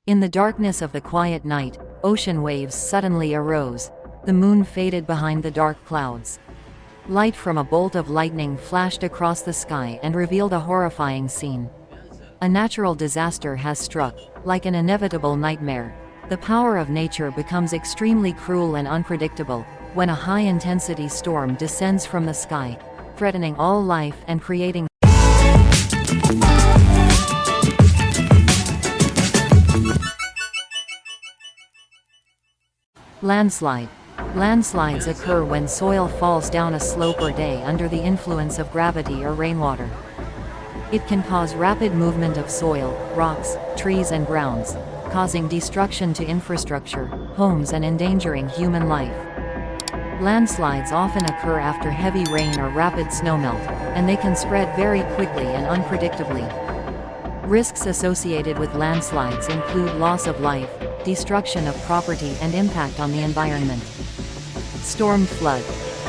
In the darkness of the quiet night, ocean waves suddenly arose. The moon faded behind the dark clouds. Light from a bolt of lightning flashed across the sky and revealed a horrifying scene. A natural disaster has struck, like an inevitable nightmare. The power of nature becomes extremely cruel and unpredictable when a high-intensity storm descends from the sky, threatening all life and creating landslide. Landslides occur when soil falls down a slope or day under the influence of gravity or rainwater. It can cause rapid movement of soil, rocks, trees and grounds, causing destruction to infrastructure, homes and endangering human life. Landslides often occur after heavy rain or rapid snowmelt, and they can spread very quickly and unpredictably. Risks associated with landslides include loss of life, destruction of property and impact on the environment. Storm flood.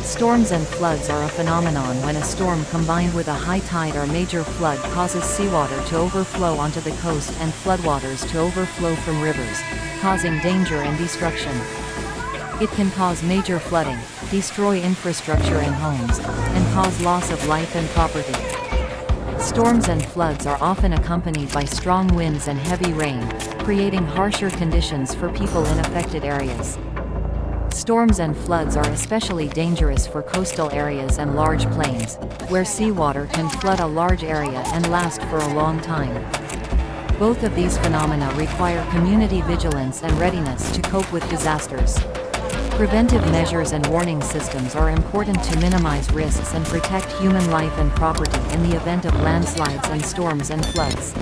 Storms and floods are a phenomenon when a storm combined with a high tide or major flood causes seawater to overflow onto the coast and floodwaters to overflow from rivers, causing danger and destruction. It can cause major flooding, destroy infrastructure and homes, and cause loss of life and property. Storms and floods are often accompanied by strong winds and heavy rain, creating harsher conditions for people in affected areas. Storms and floods are especially dangerous for coastal areas and large plains, where seawater can flood a large area and last for a long time. Both of these phenomena require community vigilance and readiness to cope with disasters. Preventive measures and warning systems are important to minimize risks and protect human life and property in the event of landslides and storms and floods.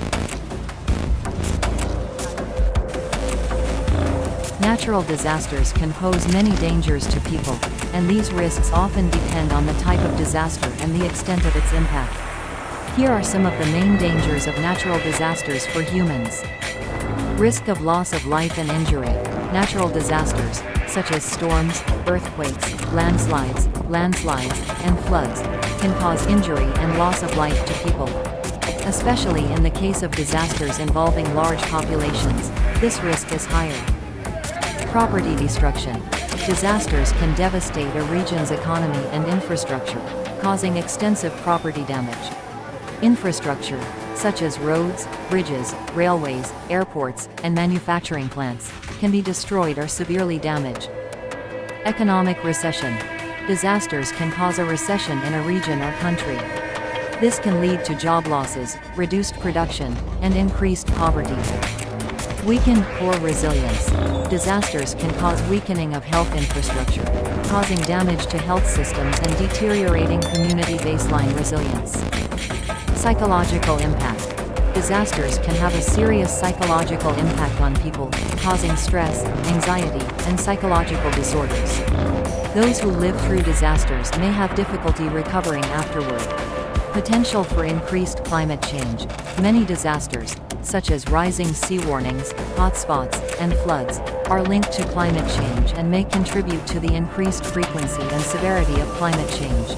Natural disasters can pose many dangers to people, and these risks often depend on the type of disaster and the extent of its impact. Here are some of the main dangers of natural disasters for humans. Risk of loss of life and injury. Natural disasters, such as storms, earthquakes, landslides, and floods, can cause injury and loss of life to people. Especially in the case of disasters involving large populations, this risk is higher. Property destruction. Disasters can devastate a region's economy and infrastructure, causing extensive property damage. Infrastructure, such as roads, bridges, railways, airports, and manufacturing plants, can be destroyed or severely damaged. Economic recession. Disasters can cause a recession in a region or country. This can lead to job losses, reduced production, and increased poverty. Weakened core resilience. Disasters can cause weakening of health infrastructure, causing damage to health systems and deteriorating community baseline resilience. Psychological impact. Disasters can have a serious psychological impact on people, causing stress, anxiety, and psychological disorders. Those who live through disasters may have difficulty recovering afterward. Potential for increased climate change. Many disasters, such as rising sea warnings, hotspots, and floods, are linked to climate change and may contribute to the increased frequency and severity of climate change.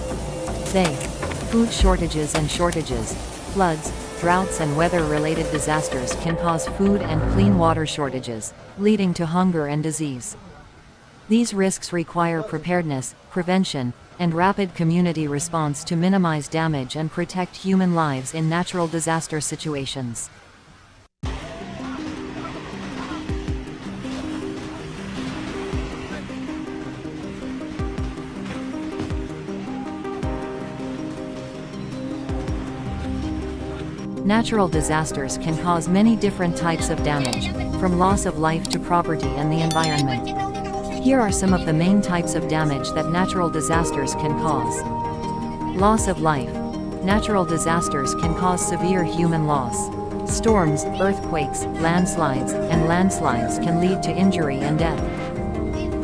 Food shortages and shortages. Floods, droughts and weather-related disasters can cause food and clean water shortages, leading to hunger and disease. These risks require preparedness, prevention, and rapid community response to minimize damage and protect human lives in natural disaster situations. Natural disasters can cause many different types of damage, from loss of life to property and the environment. Here are some of the main types of damage that natural disasters can cause. Loss of life. Natural disasters can cause severe human loss. Storms, earthquakes, landslides can lead to injury and death.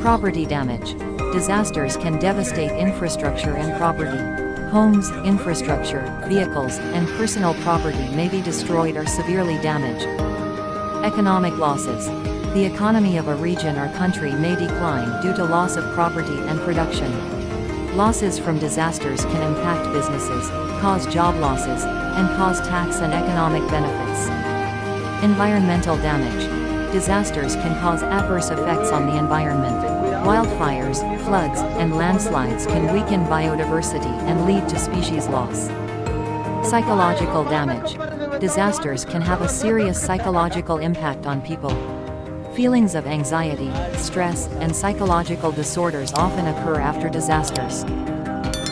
Property damage. Disasters can devastate infrastructure and property. Homes, infrastructure, vehicles, and personal property may be destroyed or severely damaged. Economic losses. The economy of a region or country may decline due to loss of property and production. Losses from disasters can impact businesses, cause job losses, and cause tax and economic benefits. Environmental damage. Disasters can cause adverse effects on the environment. Wildfires, floods, and landslides can weaken biodiversity and lead to species loss. Psychological damage. Disasters can have a serious psychological impact on people. Feelings of anxiety, stress, and psychological disorders often occur after disasters.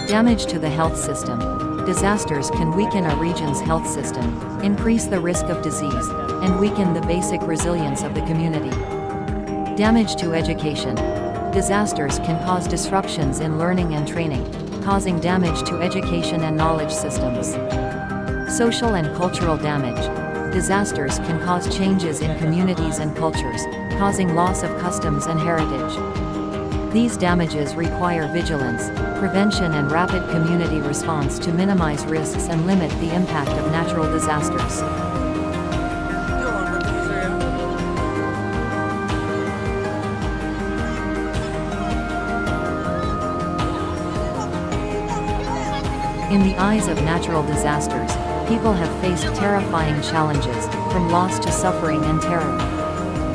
Damage to the health system. Disasters can weaken a region's health system, increase the risk of disease, and weaken the basic resilience of the community. Damage to education. Disasters can cause disruptions in learning and training, causing damage to education and knowledge systems. Social and cultural damage. Disasters can cause changes in communities and cultures, causing loss of customs and heritage. These damages require vigilance, prevention and rapid community response to minimize risks and limit the impact of natural disasters. In the eyes of natural disasters, people have faced terrifying challenges, from loss to suffering and terror.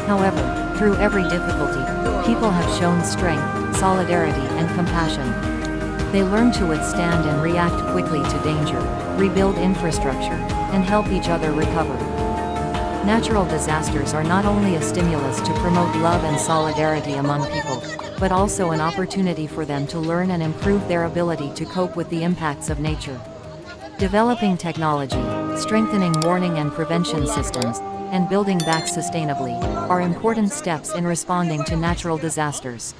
However, through every difficulty, people have shown strength, solidarity, and compassion. They learn to withstand and react quickly to danger, rebuild infrastructure, and help each other recover. Natural disasters are not only a stimulus to promote love and solidarity among people, but also an opportunity for them to learn and improve their ability to cope with the impacts of nature. Developing technology, strengthening warning and prevention systems, and building back sustainably are important steps in responding to natural disasters.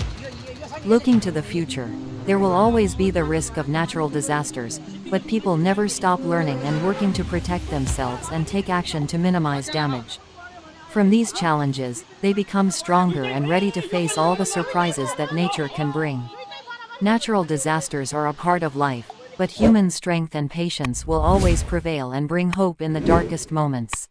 Looking to the future, there will always be the risk of natural disasters, but people never stop learning and working to protect themselves and take action to minimize damage. From these challenges, they become stronger and ready to face all the surprises that nature can bring. Natural disasters are a part of life, but human strength and patience will always prevail and bring hope in the darkest moments.